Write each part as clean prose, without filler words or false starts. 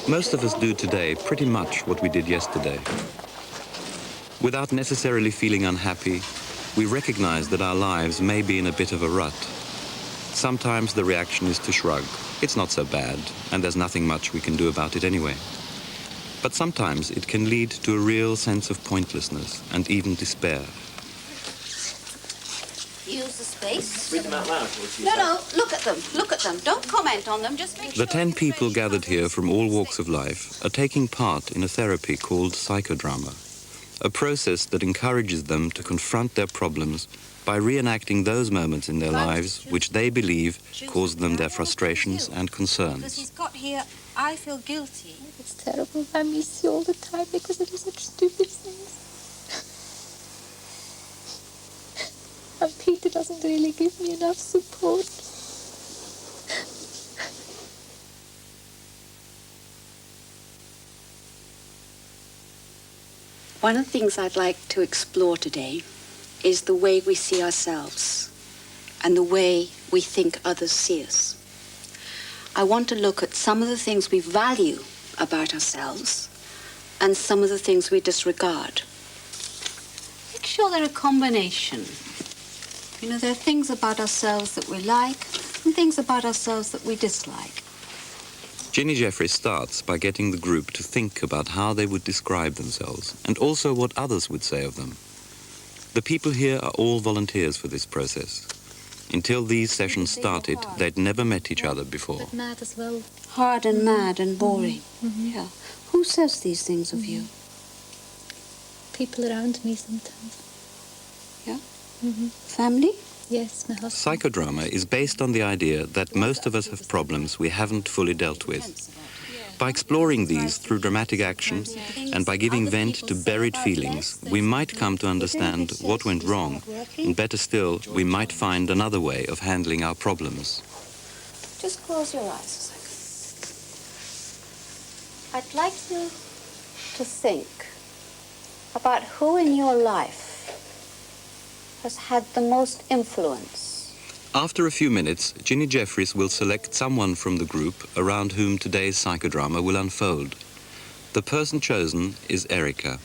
Most of us do today pretty much what we did yesterday. Without necessarily feeling unhappy, we recognize that our lives may be in a bit of a rut. Sometimes the reaction is to shrug. It's not so bad, and there's nothing much we can do about it anyway. But sometimes it can lead to a real sense of pointlessness and even despair. Use the space. Read them out loud. No, look at them. Look at them. Don't comment on them. Just make sure. The 10 people gathered here from all walks of life are taking part in a therapy called psychodrama, a process that encourages them to confront their problems by reenacting those moments in their lives which they believe caused them their frustrations and Because concerns. he's got here, I feel guilty. It's terrible. I miss you all the time because I do such stupid things. And Peter doesn't really give me enough support. One of the things I'd like to explore today is the way we see ourselves and the way we think others see us. I want to look at some of the things we value about ourselves and some of the things we disregard. Make sure they're a combination. You know, there are things about ourselves that we like and things about ourselves that we dislike. Ginny Jeffries starts by getting the group to think about how they would describe themselves and also what others would say of them. The people here are all volunteers for this process. Until these sessions started, they'd never met each other before. But mad as well. Hard and mad and boring. Yeah. Who says these things of you? People around me sometimes. Yeah? Family? Yes, my husband. Psychodrama is based on the idea that most of us have problems we haven't fully dealt with. By exploring these through dramatic action and by giving vent to buried feelings, we might come to understand what went wrong, and better still, we might find another way of handling our problems. Just close your eyes a second. I'd like you to think about who in your life has had the most influence. After a few minutes, Ginny Jeffries will select someone from the group around whom today's psychodrama will unfold. The person chosen is Erica.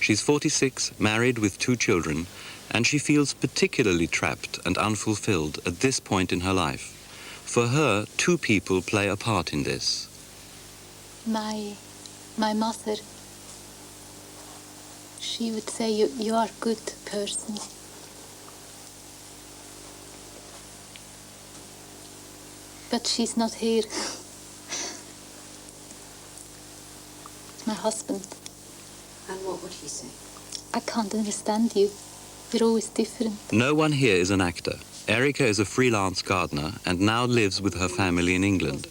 She's 46, married with 2 children, and she feels particularly trapped and unfulfilled at this point in her life. For her, 2 people play a part in this. My mother, she would say, you are a good person. But she's not here. My husband. And what would he say? I can't understand you. We're always different. No one here is an actor. Erica is a freelance gardener and now lives with her family in England.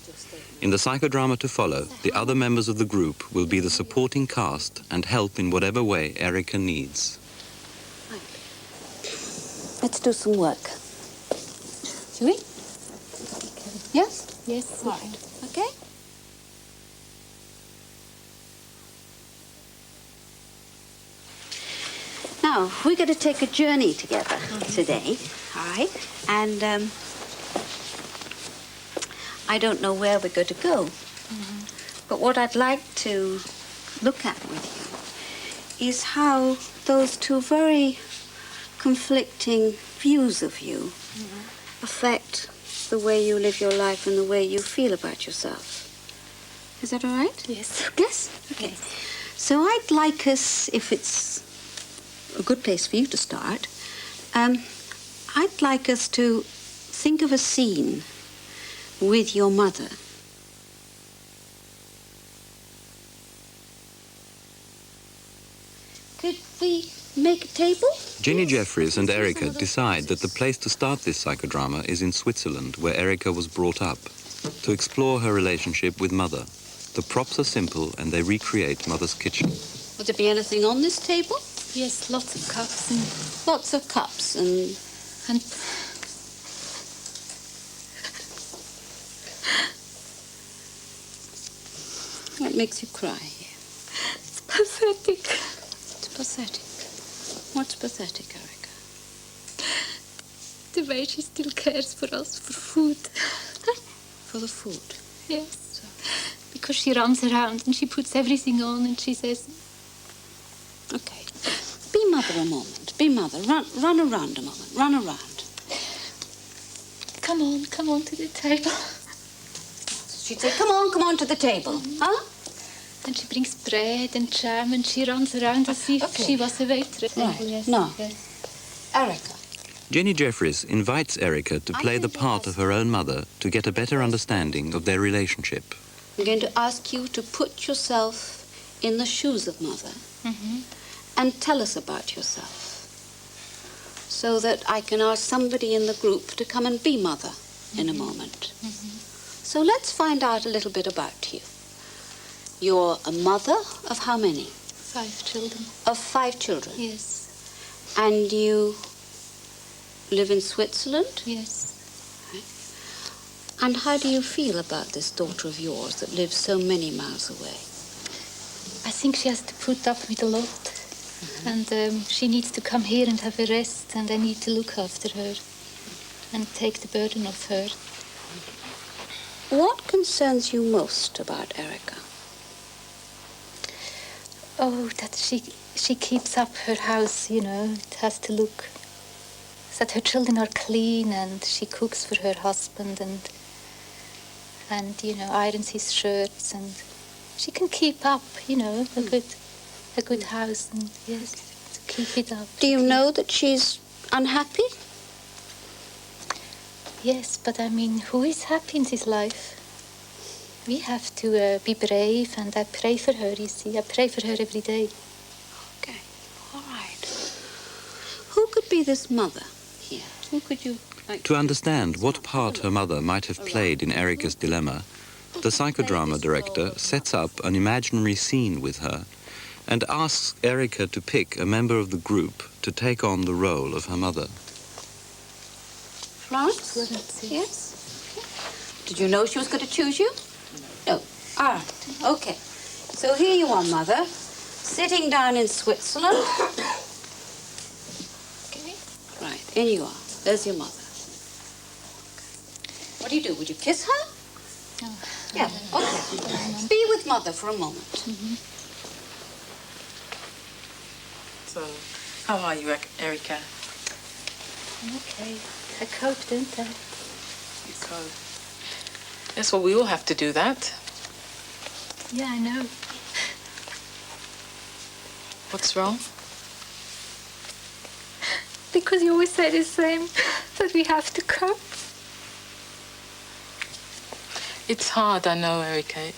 In the psychodrama to follow, the other members of the group will be the supporting cast and help in whatever way Erica needs. Let's do some work. Shall we? Yes? Yes. All right. Okay? Now, we're going to take a journey together today, all right? And I don't know where we're going to go. But what I'd like to look at with you is how those 2 very conflicting views of you affect the way you live your life and the way you feel about yourself. Is that all right? Yes. Yes? Okay. So I'd like us, if it's a good place for you to start, I'd like us to think of a scene with your mother. Could we make a table? Ginny Jeffries and Erica decide that the place to start this psychodrama is in Switzerland, where Erica was brought up, to explore her relationship with Mother. The props are simple and they recreate Mother's kitchen. Would there be anything on this table? Yes, lots of cups and Lots of cups and... What makes you cry here? it's pathetic. It's pathetic. What's pathetic, Erica? The way she still cares for us, for food. For the food. Yes. because she runs around and she puts everything on and she says... Okay. Be mother a moment. Be mother. Run around a moment. Run around. Come on to the table. She'd say, come on to the table. Huh? And she brings bread and jam and she runs around as if she was a waitress. Right. Yes, No. yes. Erica. Jenny Jeffries invites Erica to play the part of her own mother to get a better understanding of their relationship. I'm going to ask you to put yourself in the shoes of mother and tell us about yourself so that I can ask somebody in the group to come and be mother in a moment. So let's find out a little bit about you. You're a mother of how many? 5 children. Of 5 children? Yes. And you live in Switzerland? Yes. And how do you feel about this daughter of yours that lives so many miles away? I think she has to put up with a lot. And she needs to come here and have a rest, and I need to look after her and take the burden off her. What concerns you most about Erica? Oh, that she keeps up her house, you know. It has to look that her children are clean, and she cooks for her husband and you know, irons his shirts, and she can keep up, you know, a good house, and yes, to keep it up. Do you know that she's unhappy? Yes, but I mean, who is happy in this life? We have to be brave, and I pray for her, you see. I pray for her every day. Okay, all right. Who could be this mother here? Who could you like To understand what part her mother might have played in Erica's dilemma, the psychodrama director sets up an imaginary scene with her and asks Erica to pick a member of the group to take on the role of her mother. Florence? Yes? Okay. Did you know she was going to choose you? No. Ah, okay. So here you are, Mother, sitting down in Switzerland. Okay. Right, in you are. There's your mother. What do? Would you kiss her? Oh. Yeah, okay. Be with Mother for a moment. So, how are you, Erica? I'm okay. I cope, don't I? You cope. Yes, well, we all have to do that. Yeah, I know. What's wrong? Because you always say the same, that we have to cope. It's hard, I know, Erica.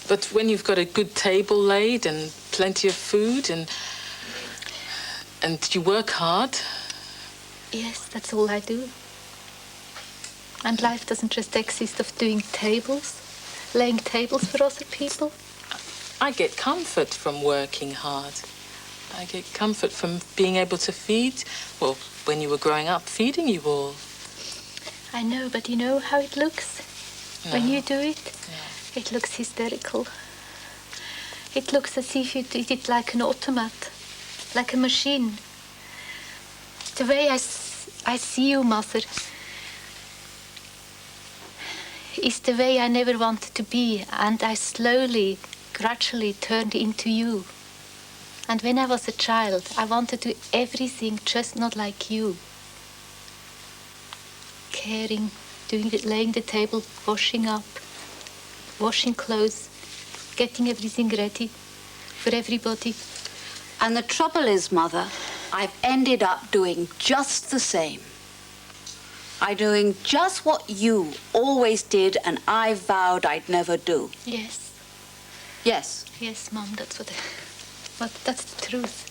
But when you've got a good table laid and plenty of food and you work hard... Yes, that's all I do. And life doesn't just exist of doing tables, laying tables for other people. I get comfort from working hard. I get comfort from being able to feed. Well, when you were growing up, feeding you all. I know, but you know how it looks when you do it? Yeah. It looks hysterical. It looks as if you did it like an automat, like a machine. The way I see you, Mother, is the way I never wanted to be, and I slowly, gradually turned into you. And when I was a child, I wanted to do everything just not like you. Caring, doing it, laying the table, washing up, washing clothes, getting everything ready for everybody. And the trouble is, Mother, I've ended up doing just the same. I'm doing just what you always did and I vowed I'd never do. Yes. Yes. Yes, Mum, that's that's the truth.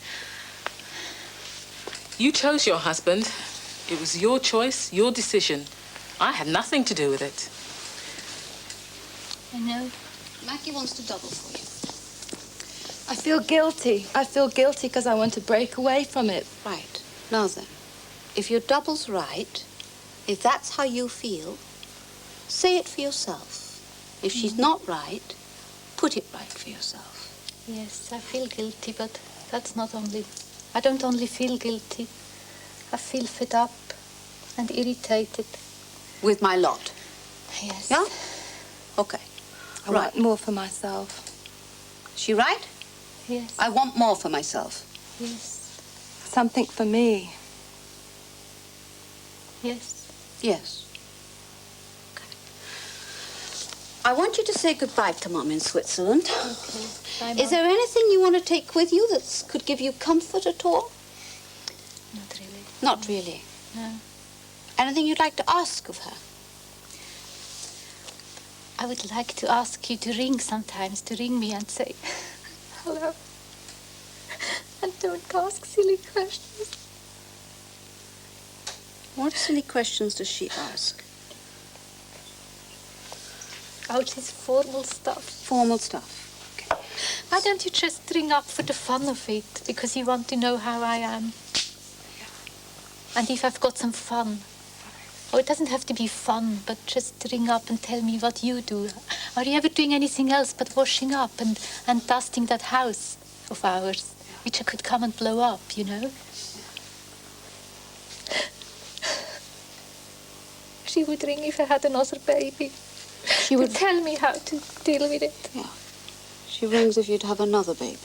You chose your husband. It was your choice, your decision. I had nothing to do with it. I know. Mackie wants to double for you. I feel guilty. I feel guilty because I want to break away from it. Right. Now then, if your double's right, if that's how you feel, say it for yourself. If she's not right, put it right for yourself. Yes, I feel guilty, but that's not only... I don't only feel guilty. I feel fed up and irritated. With my lot. Yes. Yeah? Okay. I want more for myself. Is she right? Yes. I want more for myself. Yes. Something for me. Yes. Yes. Okay. I want you to say goodbye to Mum in Switzerland. Okay. Bye, Is Mum. there anything you want to take with you that could give you comfort at all? Not really. Not really. No. Anything you'd like to ask of her? I would like to ask you to ring sometimes, to ring me and say hello. And don't ask silly questions. What silly questions does she ask? Oh, this formal stuff. Formal stuff. Okay. Why don't you just ring up for the fun of it? Because you want to know how I am. And if I've got some fun. Oh, it doesn't have to be fun, but just ring up and tell me what you do. Are you ever doing anything else but washing up and dusting that house of ours, which I could come and blow up, you know? She would ring if I had another baby. She would to tell me how to deal with it. Yeah. She rings if you'd have another baby.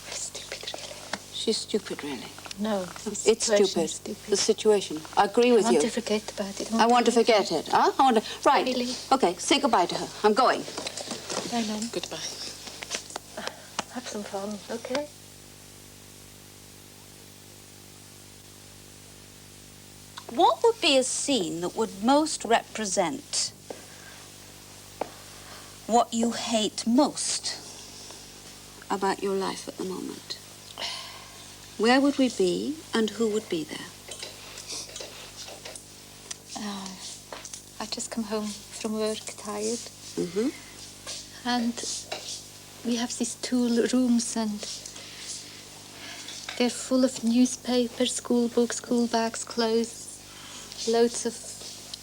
Stupid, really. She's stupid, really. No, It's stupid. The situation. I agree with I you. want to forget about it. I want to forget it. Huh? I want to... Right. Really? Okay, say goodbye to her. I'm going. Bye, Mum. Goodbye. Have some fun, okay? What would be a scene that would most represent what you hate most about your life at the moment? Where would we be and who would be there? I just come home from work tired. Mm-hmm. And we have these 2 rooms and they're full of newspapers, school books, school bags, clothes, loads of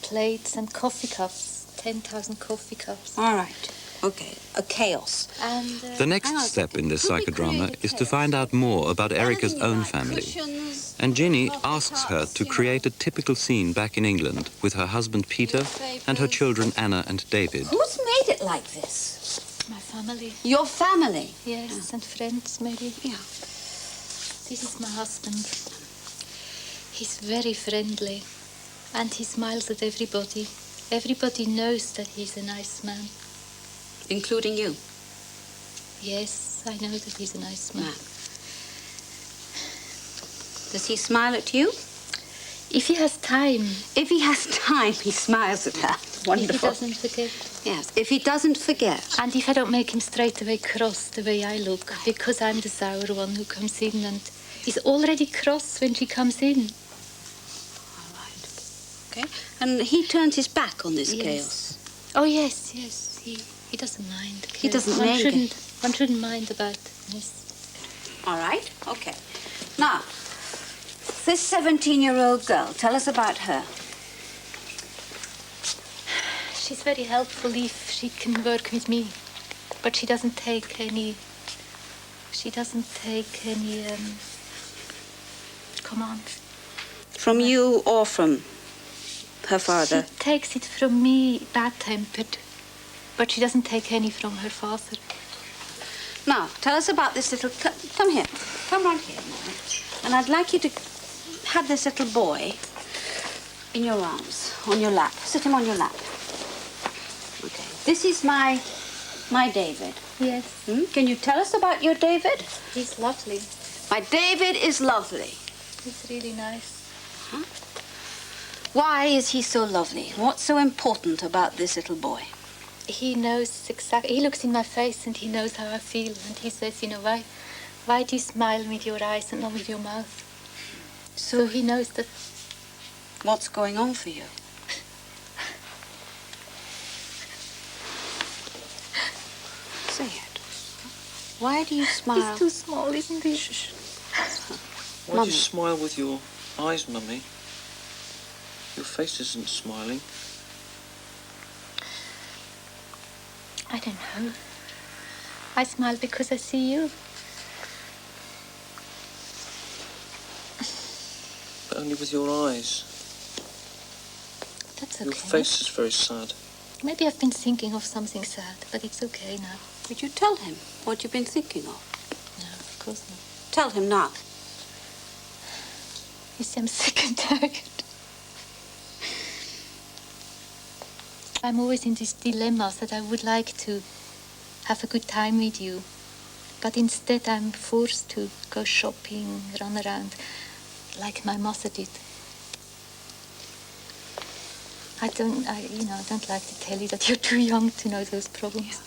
plates and coffee cups, 10,000 coffee cups. All right. Okay. A chaos. And The next Hang on a step in this second. Could we psychodrama create a is to chaos? find out more about Erica's Anything own like family. cushions, And Ginny coffee asks her cups, to you know. create a typical scene back in England with her husband Peter and her Newspapers. children Anna and David. Who's made it like this? my family, Your family. yes, and friends maybe. Yeah. This is my husband. He's very friendly and he smiles at everybody. Everybody knows that he's a nice man. Including you. Yes, I know that he's a nice man. Yeah. Does he smile at you? If he has time, If he has time, he smiles at her. if he Wonderful. doesn't forget. Yes. If he doesn't forget. And if I don't make him straight away cross the way I look, because I'm the sour one who comes in and he's already cross when she comes in. All right. Okay. And he turns his back on this Yes. chaos. Oh, yes, he doesn't mind. He doesn't one mind shouldn't, One shouldn't mind about this. All right. Okay. Now, this 17-year-old girl, tell us about her. She's very helpful if she can work with me, but she doesn't take any command. From you or from her father? She takes it from me bad-tempered, but she doesn't take any from her father. Now, tell us about this little... Come here. Come right here. Mary. And I'd like you to have this little boy in your arms, on your lap. Sit him on your lap. Okay. This is my David. Yes, Hmm? Can you tell us about your David? he's lovely. My David is lovely. He's really nice. Why is he so lovely? What's so important about this little boy? He knows exactly. He looks in my face and he knows how I feel. And he says, you know, why do you smile with your eyes and not with your mouth? So he knows that. What's going on for you? Say it. Why do you smile? He's too small, isn't he? Why do Mummy. you smile with your eyes, Mummy? Your face isn't smiling. I don't know. I smile because I see you. But only with your eyes. That's okay. Your face is very sad. Maybe I've been thinking of something sad, but it's okay now. Would you tell him what you've been thinking of? No, of course not. Tell him now. You see, I'm sick and tired. I'm always in this dilemma that I would like to have a good time with you, but instead I'm forced to go shopping, run around, like my mother did. I don't like to tell you that you're too young to know those problems.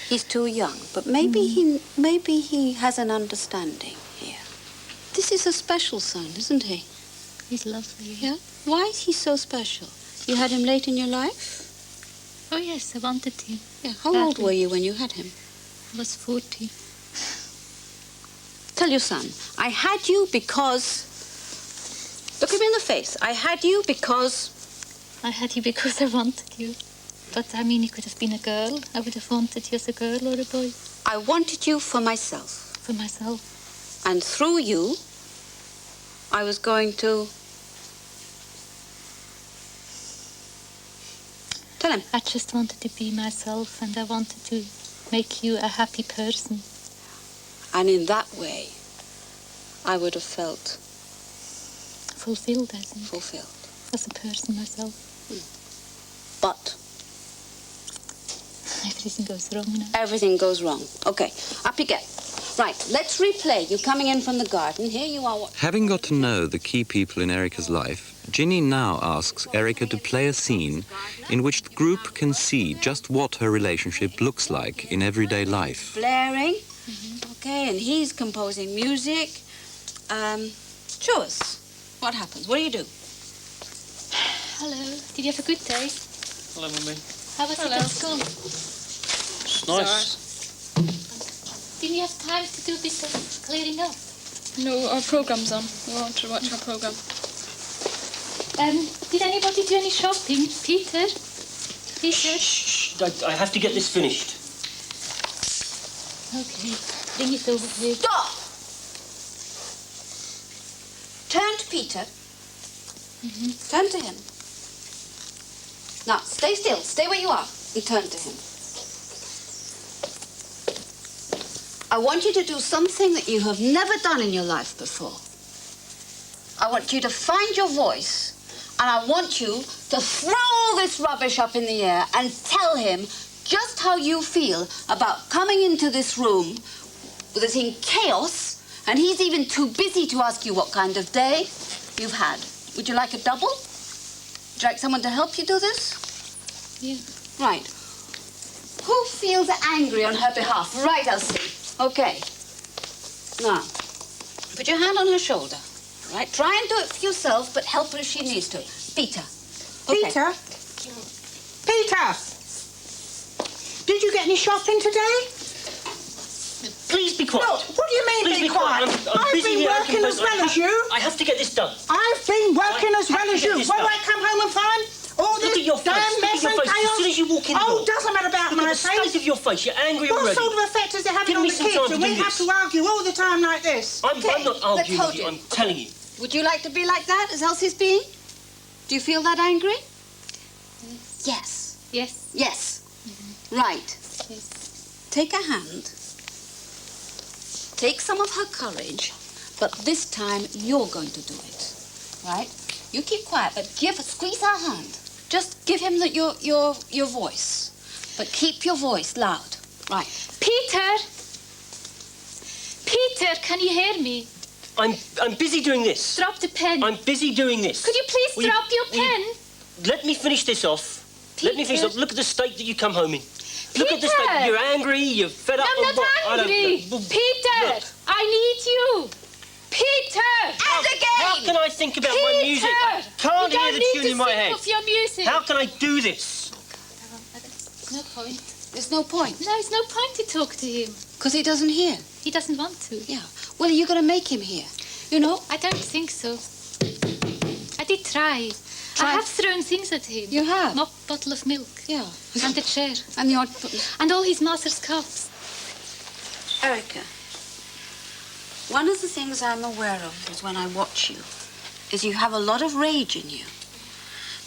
He's too young, but maybe he has an understanding here. This is a special son, isn't he? He's lovely. Yeah? Why is he so special? You had him late in your life? Oh, yes, I wanted him. Yeah. How old were you when you had him? I was 40. Tell your son, I had you because... Look him in the face. I had you because... I had you because I wanted you. But, I mean, you could have been a girl. I would have wanted you as a girl or a boy. I wanted you for myself. For myself. And through you, I was going to... Tell him. I just wanted to be myself, and I wanted to make you a happy person. And in that way, I would have felt... Fulfilled, I think. Fulfilled. As a person myself. But... Everything goes wrong now. Everything goes wrong. Okay, up you get. Right, let's replay. You coming in from the garden. Here you are. Having got to know the key people in Erica's life, Ginny now asks Erica to play a scene in which the group can see just what her relationship looks like in everyday life. Blaring. Okay, and he's composing music. Show us. What happens? What do you do? Hello. Did you have a good day? Hello, Mummy. How was it at school? It's nice. Didn't you have time to do a bit of clearing up? No, our program's on. We want to watch our program. Did anybody do any shopping? Peter? Peter? Shh, I have to get this finished. Okay, bring it over here. Stop! Turn to Peter. Turn to him. Now, stay still. Stay where you are and turn to him. I want you to do something that you have never done in your life before. I want you to find your voice, and I want you to throw all this rubbish up in the air and tell him just how you feel about coming into this room with this in chaos, and he's even too busy to ask you what kind of day you've had. Would you like a double? Would you like someone to help you do this? Yeah. Right. Who feels angry on her behalf? Right, Elsie. Okay. Now, put your hand on her shoulder. Right? Try and do it for yourself, but help her if she needs to. Peter. Okay. Peter? Peter! Did you get any shopping today? Please be quiet. No, what do you mean Please be quiet? I'm I've busy been here. working as well as you. I have to get this done. I've been working as well as you. What do I come home and find? All Look this at your face. damn Look mess at your and face. chaos. As soon as you walk in the Oh, door. doesn't matter about Look my at the state face. of your face. You're angry What already. sort of effect does it have Give on me the some kids time to when do we have this. to argue all the time like this? I'm not arguing hold with you. it. I'm telling you. Would you like to be like that, as Elsie's being? Do you feel that angry? Yes. Yes. Yes. Right. Yes. Take a hand. Take some of her courage, but this time you're going to do it. Right? You keep quiet, but squeeze her hand. Just give him your voice, but keep your voice loud. Right. Peter! Peter, can you hear me? I'm busy doing this. Drop the pen. I'm busy doing this. Could you please Will drop your will you pen? let me finish this off. Let me finish Peter. off. Look at the state that you come home in. Look at the Peter. state. You're angry. You're fed up. I'm with not what? I don't angry. know. Peter, Look. I need you. Peter! And again! How can I think about Peter! my music? I can't you hear don't the need tune to in my think head. of your music. How can I do this? No point. There's no point, No, it's no point to talk to him. because he doesn't hear. He doesn't want to. Yeah. Well, you're going to make him hear. You know? I don't think so. I did try. Try? I have thrown things at him. You have? Mop bottle of milk. Yeah. And the chair. And the odd... And all his mother's cups. Erica, one of the things I'm aware of is when I watch you, is you have a lot of rage in you,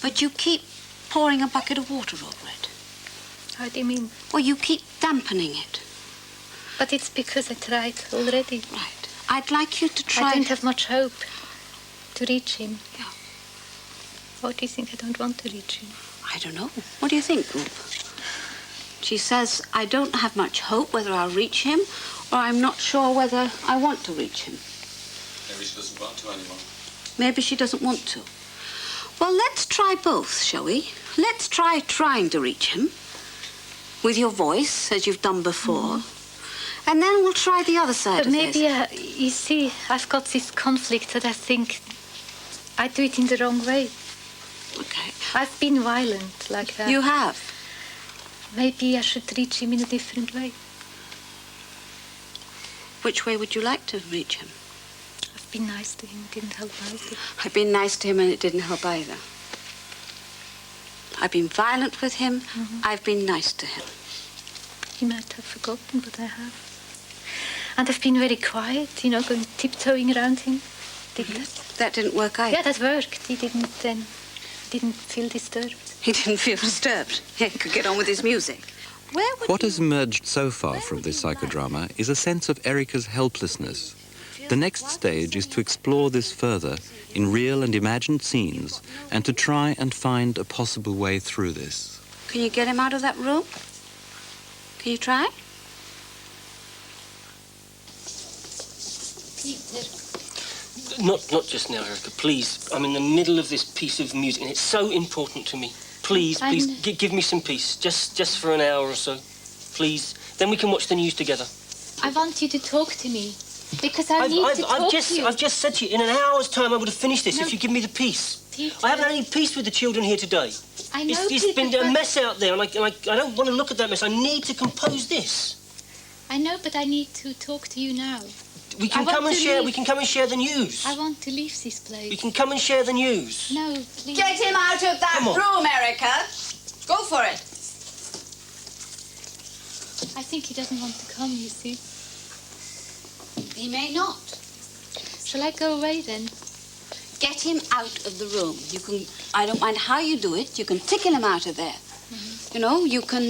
but you keep pouring a bucket of water over it. How do you mean? Well, you keep dampening it. But it's because I tried already. Right. I'd like you to try... I didn't have much hope to reach him. Yeah. Or do you think I don't want to reach him? I don't know. What do you think, Goop? She says, I don't have much hope whether I'll reach him, or I'm not sure whether I want to reach him. Maybe she doesn't want to anymore. Maybe she doesn't want to. Well, let's try both, shall we? Let's try trying to reach him with your voice, as you've done before. And then we'll try the other side But of maybe, this. you see, I've got this conflict that I think I do it in the wrong way. Okay. I've been violent like that. You have? Maybe I should reach him in a different way. Which way would you like to reach him? I've been nice to him, didn't help either. I've been nice to him and it didn't help either. I've been violent with him. I've been nice to him. He might have forgotten, but I have. And I've been very quiet, you know, going tiptoeing around him. Didn't it? That didn't work either. Yeah, that worked. He didn't feel disturbed. He didn't feel disturbed. He could get on with his music. Where would What you... has emerged so far from this psychodrama is a sense of Erica's helplessness. The next stage is to explore this further in real and imagined scenes and to try and find a possible way through this. Can you get him out of that room? Can you try? Peter. Not just now, Erica, please. I'm in the middle of this piece of music and it's so important to me. Please, give me some peace. Just for an hour or so. Please. Then we can watch the news together. I want you to talk to me. Because I need to talk to you. I've just said to you, in an hour's time I would have finished this if you give me the peace. Peter. I haven't had any peace with the children here today. I know, It's Peter, been a but- mess out there, and I don't want to look at that mess. I need to compose this. I know, but I need to talk to you now. We can I want come and to share. leave. We can come and share the news. I want to leave this place. We can come and share the news. No, please. Get him out of that Come on. room, Erica. Go for it. I think he doesn't want to come, you see. He may not. Shall I go away then? Get him out of the room. You can. I don't mind how you do it. You can tickle him out of there. You know, you can.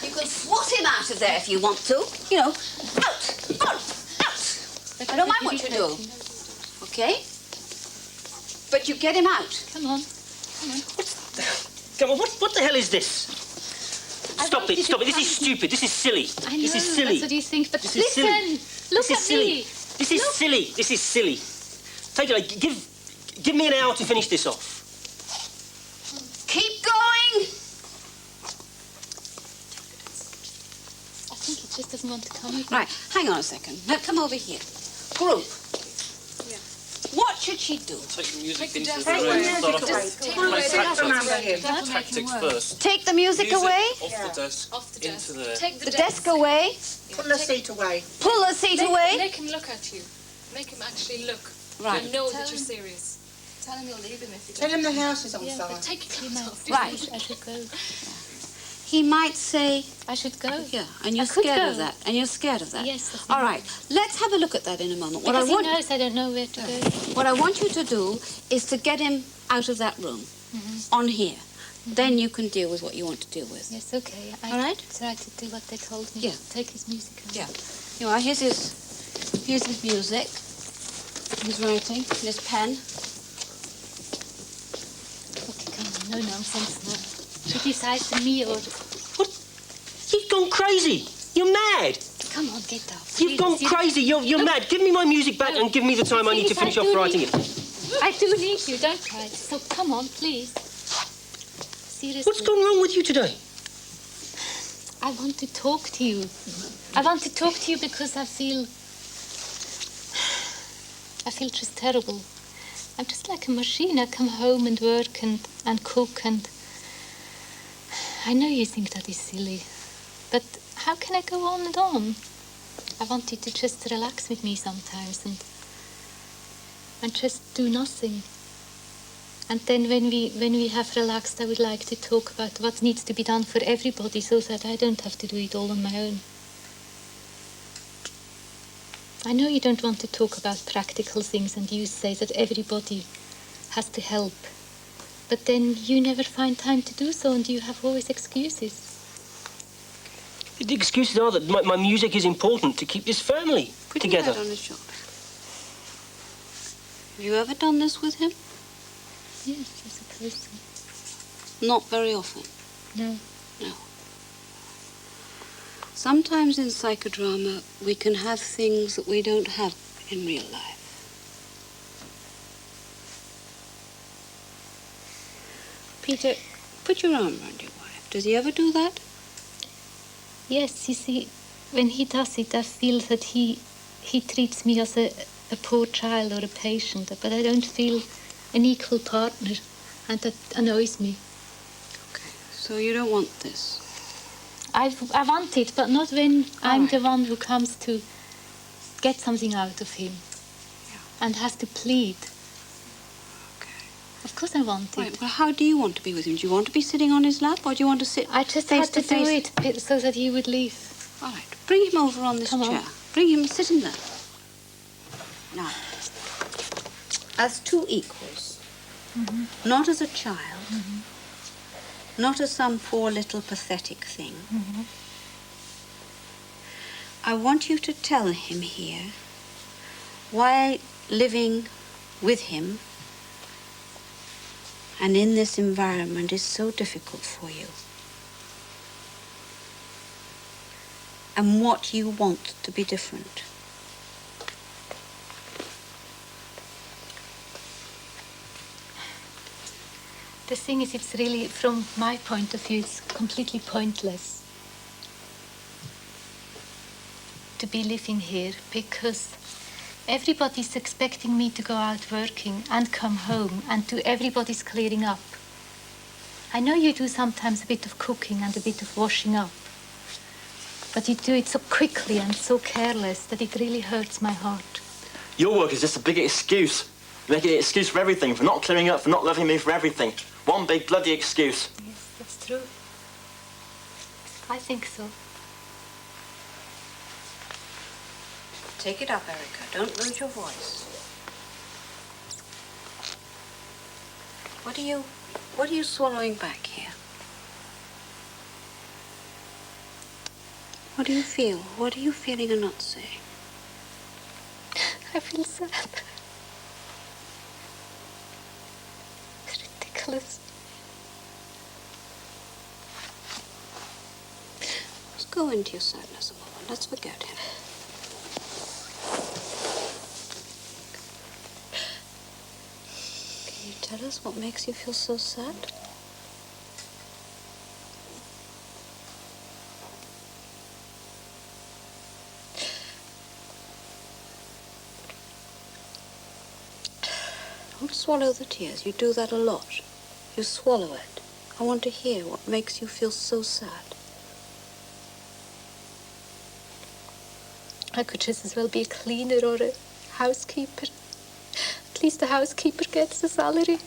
You can swat him out of there if you want to. You know, out. I don't mind what you do. Okay? But you get him out. Come on. Come on. What the hell is this? Stop it! Stop it! This is stupid. This is silly. I know, This is silly. that's what you think, but This is listen! silly. Look This at is silly. me! This is silly. This is silly. Take it. Give me an hour to finish this off. Keep going. I think he just doesn't want to come with me. Right. Hang on a second. Now come over here. Group. What should she do? Take the music into Take the music away. Tactics first. Take the music away? Off the desk. Into there. Take The desk away? Pull the seat away. Pull the seat away? Make him look at you. Make him actually look. Right. And know that you're serious. Tell him you'll leave him if you Tell don't. him the house is on Yeah, fire. but take it clean out. Right. I should go. He might say, I should go. yeah, and you're I could scared go. of that. And you're scared of that. Yes, that's All right. right. Let's have a look at that in a moment. Because he knows I don't know where to go. What I want you to do is to get him out of that room, on here. Then you can deal with what you want to deal with. Yes, okay. I All right. try to do what they told me. Yeah. Take his music away. Yeah. You know, here's his music, his writing, his pen. Okay, come on. No nonsense now. She decides for me or... What? You've gone crazy. You're mad. Come on, get up. You've gone Please, crazy. You're mad. Give me my music back and give me the time I need to finish off writing it. I do need you. Don't cry. So come on, please. Seriously. What's gone wrong with you today? I want to talk to you. I want to talk to you because I feel just terrible. I'm just like a machine. I come home and work and cook and... I know you think that is silly, but how can I go on and on? I want you to just relax with me sometimes and just do nothing. And then when we have relaxed, I would like to talk about what needs to be done for everybody so that I don't have to do it all on my own. I know you don't want to talk about practical things, and you say that everybody has to help. But then you never find time to do so, and you have always excuses. The excuses are that my music is important to keep this family together. Put your head on his shoulder. Have you ever done this with him? Yes, I suppose so. Not very often. No. No. Sometimes in psychodrama, we can have things that we don't have in real life. Peter, put your arm around your wife. Does he ever do that? Yes, you see, when he does it, I feel that he treats me as a poor child or a patient, but I don't feel an equal partner, and that annoys me. Okay, so you don't want this? I want it, but not when I'm the one who comes to get something out of him and has to plead. Okay. Of course I want it. Right, well, how do you want to be with him? Do you want to be sitting on his lap, or do you want to sit I just face had to do it so that he would leave. All right, bring him over on this chair. Bring him, sit him there. Now, as two equals, not as a child, not as some poor little pathetic thing. I want you to tell him here why living with him and in this environment is so difficult for you, and what you want to be different. The thing is, it's really, from my point of view, it's completely pointless to be living here, because everybody's expecting me to go out working and come home, and everybody's clearing up. I know you do sometimes a bit of cooking and a bit of washing up, but you do it so quickly and so careless that it really hurts my heart. Your work is just a big excuse. You're making an excuse for everything, for not clearing up, for not loving me, for everything. One big bloody excuse. Yes, that's true. I think so. Take it up, Erica. Don't lose your voice. What are you swallowing back here? What do you feel? What are you feeling and not saying? I feel sad. It's ridiculous. Let's go into your sadness a moment. Let's forget him. Can you tell us what makes you feel so sad? Don't swallow the tears. You do that a lot. You swallow it. I want to hear what makes you feel so sad. I could just as well be a cleaner or a housekeeper. At least the housekeeper gets a salary.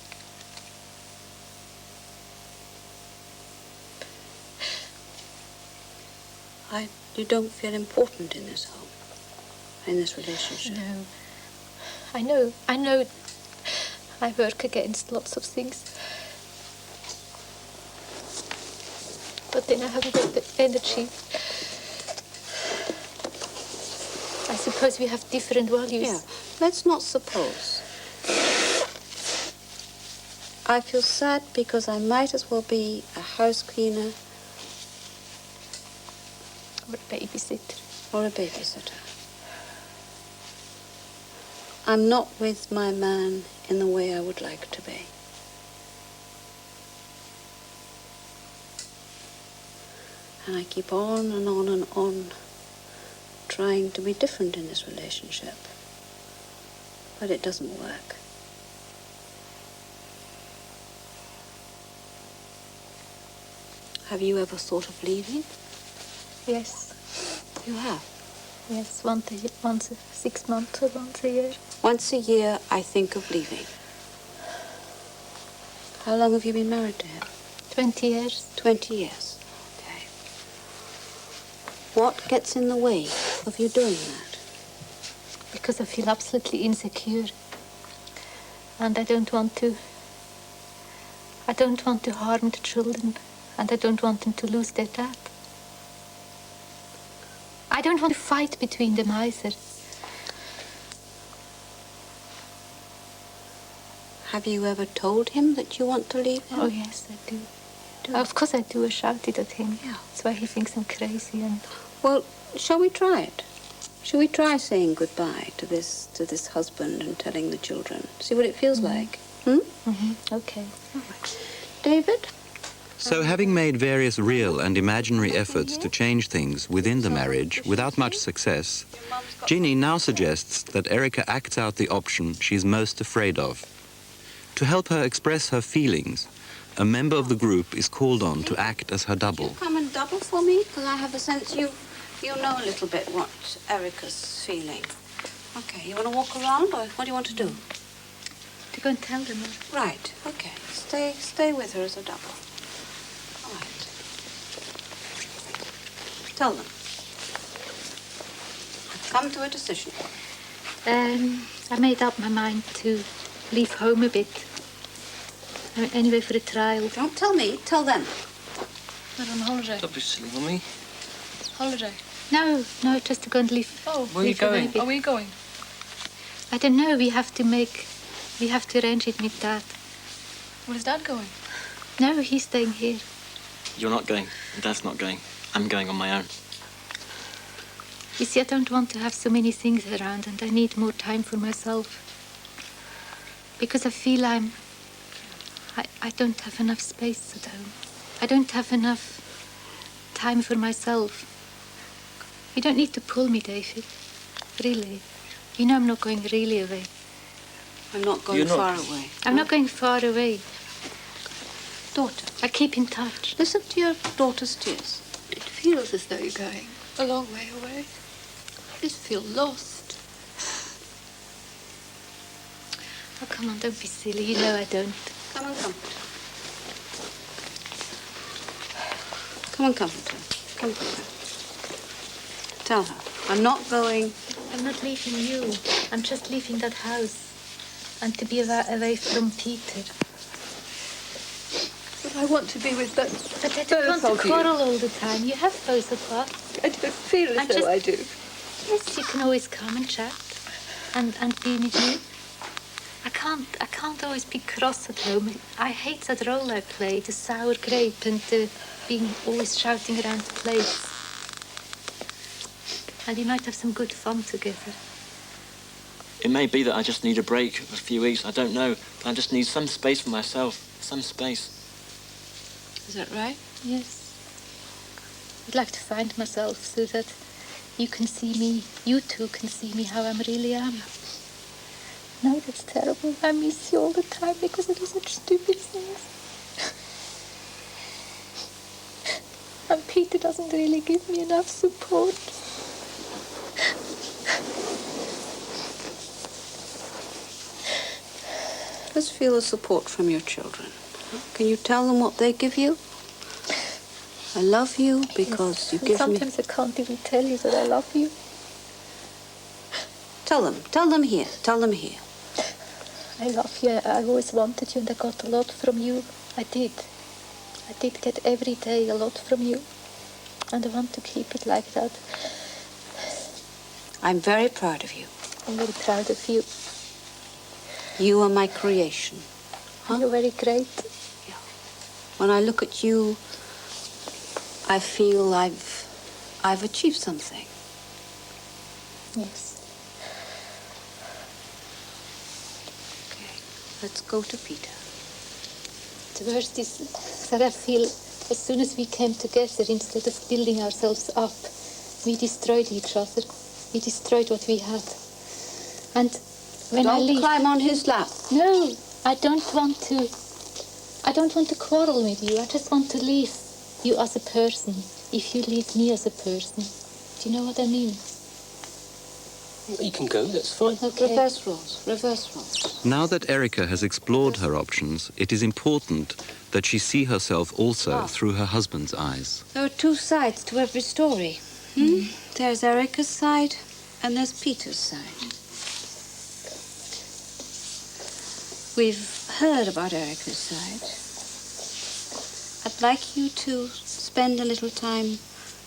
You don't feel important in this home, in this relationship. No. I know. I work against lots of things. But then I haven't got the energy. I suppose we have different values. Yeah, let's not suppose. I feel sad because I might as well be a house cleaner Or a babysitter. or a babysitter. I'm not with my man in the way I would like to be. And I keep on and on and on trying to be different in this relationship. But it doesn't work. Have you ever thought of leaving? Yes. You have. Yes, once a 6 months or once a year. Once a year, I think of leaving. How long have you been married to him? 20 years. 20 years. Okay. What gets in the way of you doing that? because I feel absolutely insecure. And I don't want to harm the children, and I don't want them to lose their dad. I don't want to fight between them either. Have you ever told him that you want to leave him? Oh, yes, I do. Of course I do. I shouted at him. Yeah. That's why he thinks I'm crazy. And Well, shall we try it? Shall we try saying goodbye to this husband and telling the children? See what it feels like? Okay. David? So having made various real and imaginary efforts to change things within the marriage without much success, Ginny now suggests that Erica acts out the option she's most afraid of. To help her express her feelings, a member of the group is called on to act as her double. Come and double for me, because I have a sense you know a little bit what Erica's feeling. Okay, you want to walk around, or what do you want to do? To go and tell them. Right, okay. Stay with her as a double. All right. Tell them. I've come to a decision. I made up my mind to leave home a bit. Anyway, for a trial. Don't tell me, tell them. We're on holiday. Don't be silly, Mummy. Holiday. No, just to go and leave. Oh, Where are you going? Are we going? I don't know. We have to arrange it with Dad. Where's Dad going? No, he's staying here. You're not going, and Dad's not going. I'm going on my own. You see, I don't want to have so many things around, and I need more time for myself. Because I feel I don't have enough space at home. I don't have enough time for myself. You don't need to pull me, David. Really. You know I'm not going really away. I'm not going You're not. far away. I'm not going far away. Daughter, I keep in touch. listen to your daughter's tears. It feels as though you're going a long way away. I just feel lost. Oh, come on, don't be silly. You know I don't. Come and comfort her. Come and comfort her. Comfort her. Tell her, I'm not going. I'm not leaving you. I'm just leaving that house. And to be away from Peter. But I want to be with them. But I don't want to quarrel all the time. You have both of us. I don't feel as though I do. Yes, you can always come and chat. And be with me. I can't always be cross at home. I hate that role I play, the sour grape and being always shouting around the place. And we might have some good fun together. It may be that I just need a break of a few weeks. I don't know. But I just need some space for myself. Some space. Is that right? Yes. I'd like to find myself so that you can see me, you two can see me how I really am. No, that's terrible. I miss you all the time because I do such stupid things. And Peter doesn't really give me enough support. Let's feel the support from your children. Can you tell them what they give you? I love you because you give me... Sometimes I can't even tell you that I love you. Tell them here. I love you. I always wanted you and I got a lot from you. I did get every day a lot from you. And I want to keep it like that. I'm very proud of you. I'm very proud of you. You are my creation. Huh? You're very great. Yeah. When I look at you, I feel I've achieved something. Yes. Okay, let's go to Peter. The worst is that I feel as soon as we came together, instead of building ourselves up, we destroyed each other. We destroyed what we had. And when I leave... Don't climb on his lap. No, I don't want to quarrel with you. I just want to leave you as a person, if you leave me as a person. Do you know what I mean? You can go, that's fine. Okay. Reverse roles. Now that Erica has explored her options, it is important that she see herself also through her husband's eyes. There are two sides to every story. There's Erica's side and there's Peter's side. We've heard about Erica's side. I'd like you to spend a little time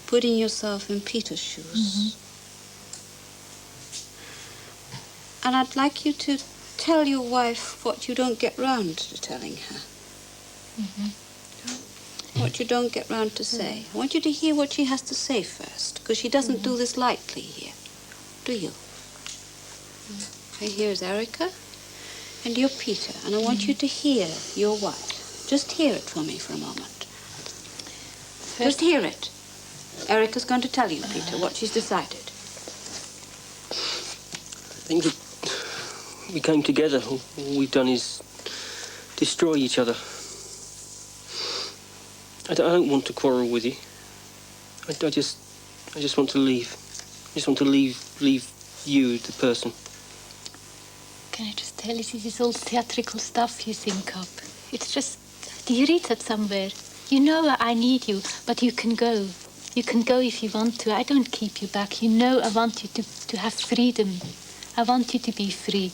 putting yourself in Peter's shoes. And I'd like you to tell your wife what you don't get round to telling her. What you don't get round to say. I want you to hear what she has to say first, because she doesn't do this lightly here. Do you? Okay, here's Erica, and you're Peter, and I want you to hear your wife. Just hear it for me for a moment. Just hear it. Erica's going to tell you, Peter, what she's decided. I think that we came together. All we've done is destroy each other. I don't want to quarrel with you. I just want to leave. I just want to leave you, the person. Can I just tell you, this is all theatrical stuff you think up. It's just, do you read that somewhere? You know I need you, but you can go. You can go if you want to. I don't keep you back. You know I want you to have freedom. I want you to be free.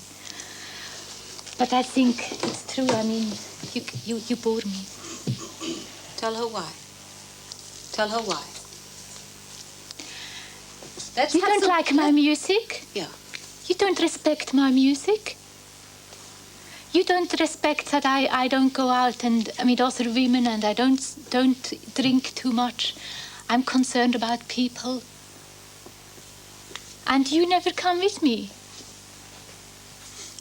But I think it's true. I mean, you bore me. Tell her why. Tell her why. You don't like my music? Yeah. You don't respect my music? You don't respect that I don't go out and meet other women and I don't drink too much. I'm concerned about people. And you never come with me.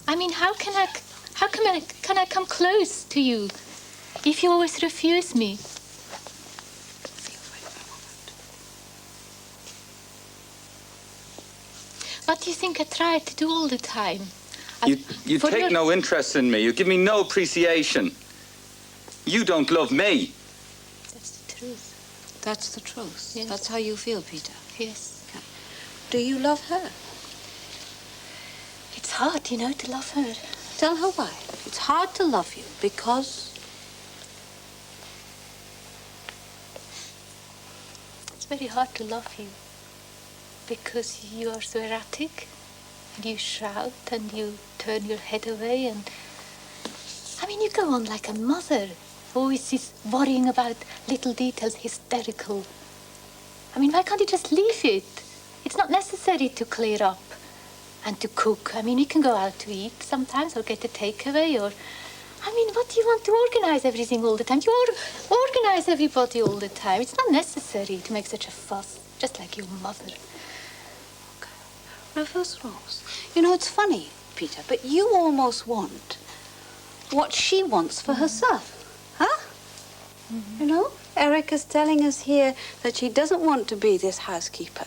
I mean, how can I come close to you if you always refuse me? What do you think I try to do all the time? You take no interest in me. You give me no appreciation. You don't love me. That's the truth. That's the truth. Yes. That's how you feel, Peter. Yes. Okay. Do you love her? It's hard, you know, to love her. Tell her why. It's hard to love you because... It's very hard to love you. Because you are so erratic, and you shout, and you turn your head away, and... I mean, you go on like a mother, always is worrying about little details, hysterical. I mean, why can't you just leave it? It's not necessary to clear up and to cook. I mean, you can go out to eat sometimes, or get a takeaway, or... I mean, what do you want to organize everything all the time? You organize everybody all the time. It's not necessary to make such a fuss, just like your mother. Reverse roles. You know, it's funny, Peter, but you almost want what she wants for herself. Huh? You know? Erica's telling us here that she doesn't want to be this housekeeper.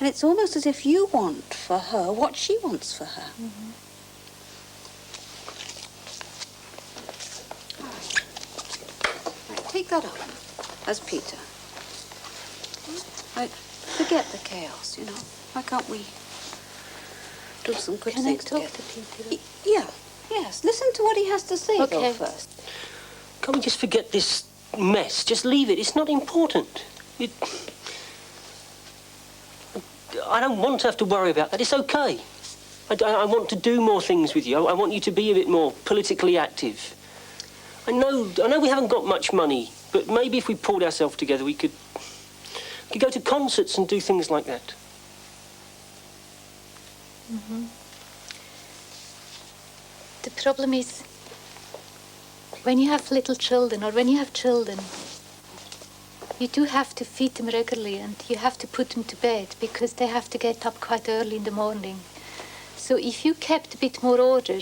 And it's almost as if you want for her what she wants for her. All right. Right, take that up as Peter. Right, forget the chaos, you know. Why can't we do some good Can I things talk together? to Peter? Yeah, yes. Listen to what he has to say, Okay. though, first. Can't we just forget this mess? Just leave it. It's not important. I don't want to have to worry about that. It's okay. I want to do more things with you. I want you to be a bit more politically active. I know we haven't got much money, but maybe if we pulled ourselves together, we could go to concerts and do things like that. The problem is, when you have little children, or when you have children, you do have to feed them regularly, and you have to put them to bed, because they have to get up quite early in the morning. So if you kept a bit more order,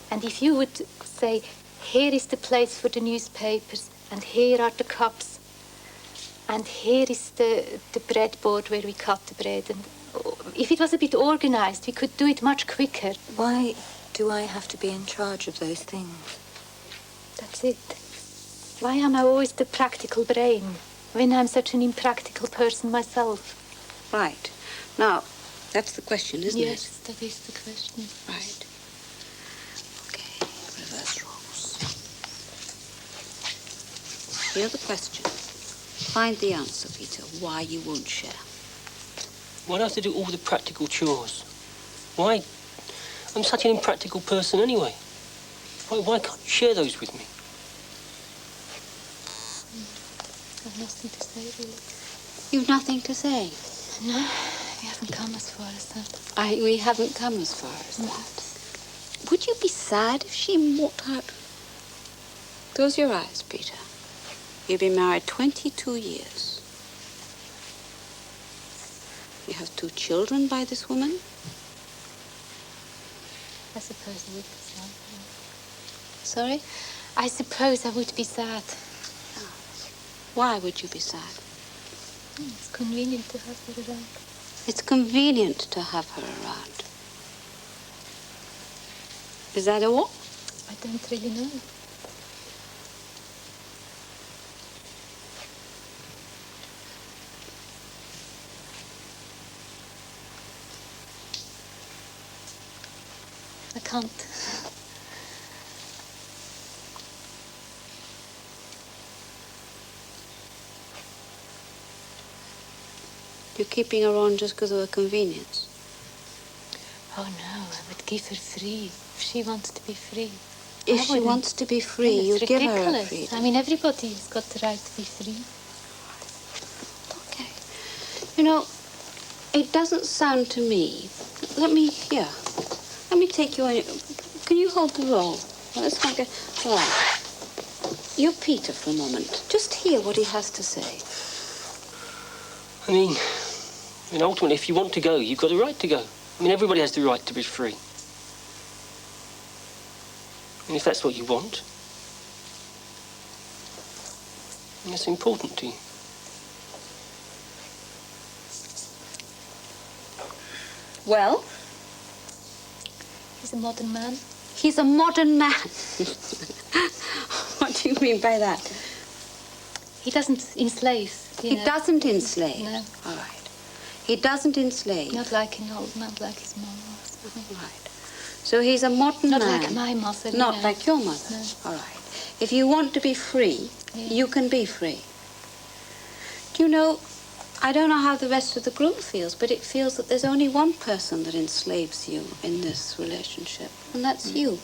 and if you would say, here is the place for the newspapers, and here are the cups, and here is the breadboard where we cut the bread, and if it was a bit organized, we could do it much quicker. Why do I have to be in charge of those things? That's it. Why am I always the practical brain when I'm such an impractical person myself? Right. Now, that's the question, isn't it? Yes, that is the question. Right. Okay, reverse roles. Here's the question. Find the answer, Peter, why you won't share. Why do I have to do all the practical chores? Why? I'm such an impractical person anyway. Why can't you share those with me? I've nothing to say, really. You've nothing to say? No, we haven't come as far as that. We haven't come as far as that. Would you be sad if she walked out? Close your eyes, Peter. You've been married 22 years. You have 2 children by this woman. I suppose I would be sad. Sorry? I suppose I would be sad. Why would you be sad? It's convenient to have her around. It's convenient to have her around. Is that all? I don't really know. I can't. You're keeping her on just because of her convenience? Oh no, I would give her free if she wants to be free. If she wants to be free, you give her her ridiculous. freedom. I mean, everybody's got the right to be free. Okay. You know, it doesn't sound to me. Let me take you in. Can you hold the roll? Let's not get. All right. You're Peter for a moment. Just hear what he has to say. I mean, ultimately, if you want to go, you've got the right to go. I mean, everybody has the right to be free. And if that's what you want, then that's important to you. Well? He's a modern man. He's a modern man. What do you mean by that? He doesn't enslave. He doesn't enslave? No. All right. He doesn't enslave? Not like his mom. Right. So he's a modern man? Not like my mother. Not no. like your mother? No. All right. If you want to be free, you can be free. Do you know, I don't know how the rest of the group feels, but it feels that there's only one person that enslaves you in this relationship, and that's you.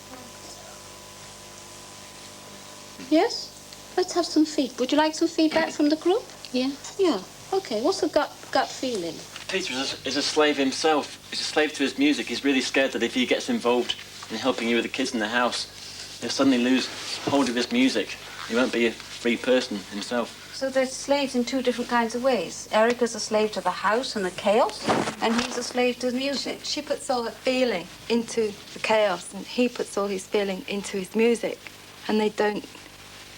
Yes? Let's have some feedback. Would you like some feedback from the group? Yeah. Yeah. Okay. What's the gut feeling? Peter is a slave himself. He's a slave to his music. He's really scared that if he gets involved in helping you with the kids in the house, he'll suddenly lose hold of his music. He won't be a free person himself. So they're slaves in 2 different kinds of ways. Erica's a slave to the house and the chaos, and he's a slave to the music. She puts all her feeling into the chaos, and he puts all his feeling into his music, and they don't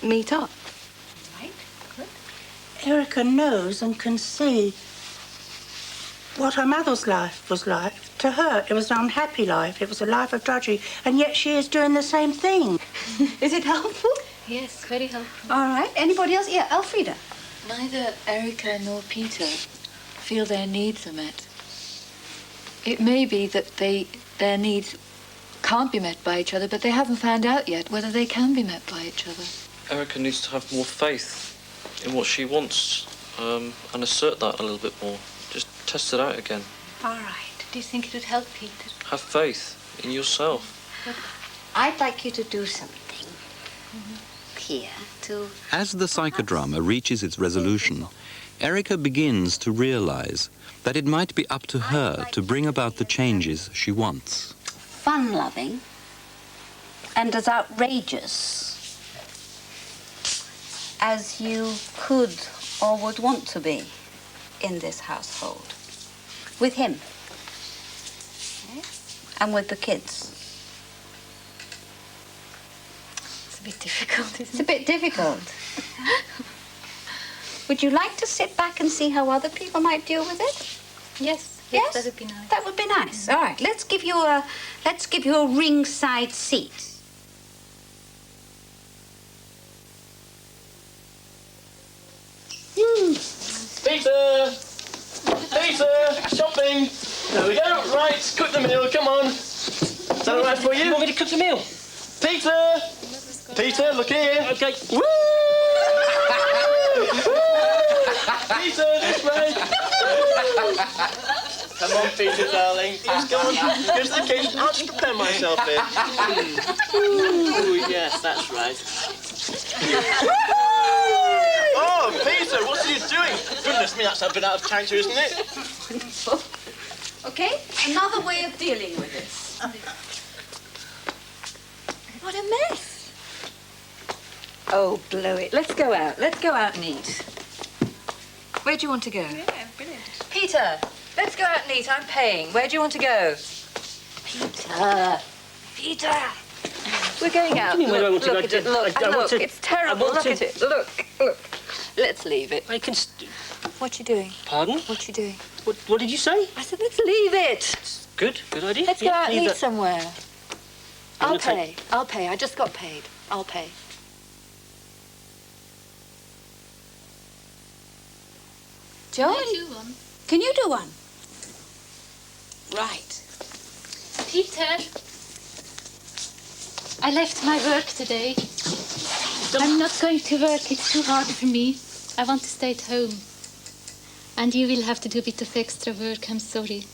meet up. Right. Good. Erica knows and can see what her mother's life was like. To her, it was an unhappy life. It was a life of drudgery, and yet she is doing the same thing. Is it helpful? Yes, very helpful. All right. Anybody else? Yeah, Elfrida. Neither Erica nor Peter feel their needs are met. It may be that their needs can't be met by each other, but they haven't found out yet whether they can be met by each other. Erica needs to have more faith in what she wants and assert that a little bit more. Just test it out again. All right. Do you think it would help, Peter? Have faith in yourself. But I'd like you to do something here to... As the psychodrama reaches its resolution, Erica begins to realize that it might be up to her to bring about the changes she wants. Fun-loving and as outrageous as you could or would want to be in this household. With him. Okay? And with the kids. It's a bit difficult, isn't it? It's a bit difficult. Would you like to sit back and see how other people might deal with it? Yes. Yes? That would be nice. That would be nice. All right. Let's give you a ringside seat. Peter! Peter! Shopping! There we go. Right, cook the meal. Come on. Is that all right for you? You want me to cook the meal? Peter! Peter, look here. Okay. Woo! Peter, this way. Come on, Peter, darling. Just go on. Go to the kitchen. pen myself in. Ooh, yes, that's right. Oh, Peter, what are you doing? Goodness me, that's a bit out of character, isn't it? Okay, another way of dealing with this. What a mess. Oh, blow it. Let's go out. Let's go out and eat. Where do you want to go? Yeah, brilliant. Peter, let's go out and eat. I'm paying. Where do you want to go? Peter. Peter. We're going out. Where do I want to go? Look at it. Look, I want look. to- It's terrible. Look at it. Look. Let's leave it. I can... What you doing? Pardon? What you doing? What did you say? I said, let's leave it. Good idea. Let's go out and eat somewhere. I'm I'll gonna pay. I'll pay. I just got paid. I'll pay. Joey, Can I do one? can you do one? Right. Peter, I left my work today. I'm not going to work. It's too hard for me. I want to stay at home. And you will have to do a bit of extra work. I'm sorry.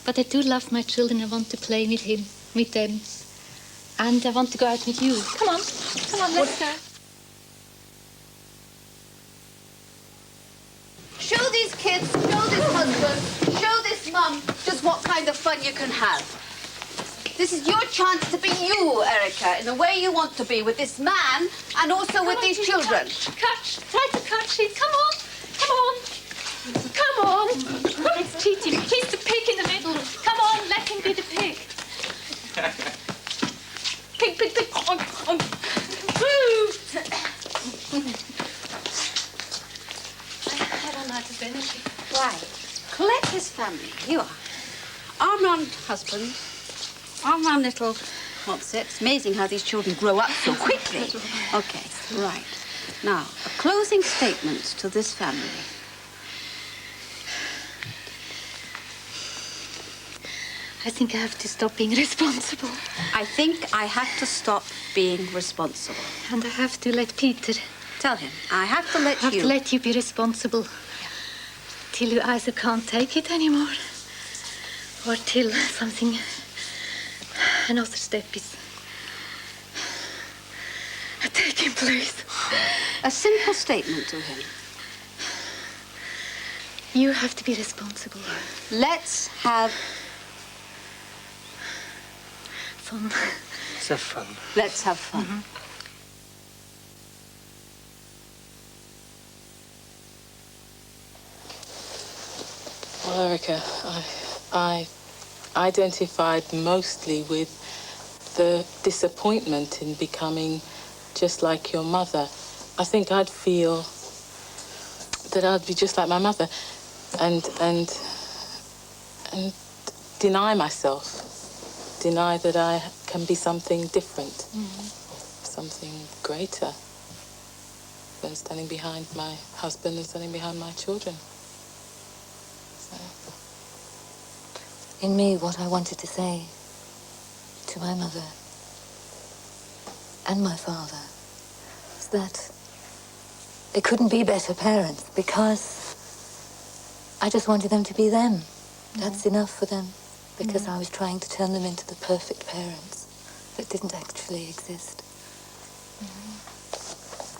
But I do love my children. I want to play with them. And I want to go out with you. Come on, let's go. Show these kids, show this husband, show this mum just what kind of fun you can have. This is your chance to be you, Erica, in the way you want to be with this man and also with these children. Try to catch it. Come on. It's cheating. He's the pig in the middle. Come on, let him be the pig. Pig. Woo! I don't know how to finish it. Right. Collect this family. You are. Arm round husband. Arm round little... What's it? It's amazing how these children grow up so quickly. Okay, right. Now, a closing statement to this family. I think I have to stop being responsible. I think I have to stop being responsible. And I have to let Peter... Tell him. I have to let I have you... to let you be responsible. Till you either can't take it anymore, or till something... Another step is... taking place. A simple statement to him. You have to be responsible. Let's have... Fun. Let's have fun. Let's have fun. Mm-hmm. Well, Erica, I identified mostly with the disappointment in becoming just like your mother. I think I'd feel that I'd be just like my mother and deny myself, deny that I can be something different, something greater than standing behind my husband and standing behind my children. In me, what I wanted to say to my mother and my father was that they couldn't be better parents because I just wanted them to be them. That's enough for them, because I was trying to turn them into the perfect parents that didn't actually exist.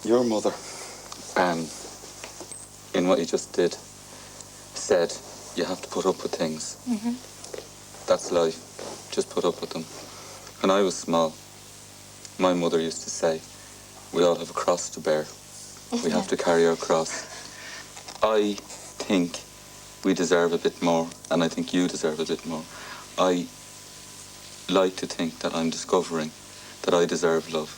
Your mother, in what you just did, said you have to put up with things. That's life. Just put up with them. When I was small, my mother used to say, we all have a cross to bear. We have to carry our cross. I think we deserve a bit more, and I think you deserve a bit more. I like to think that I'm discovering that I deserve love.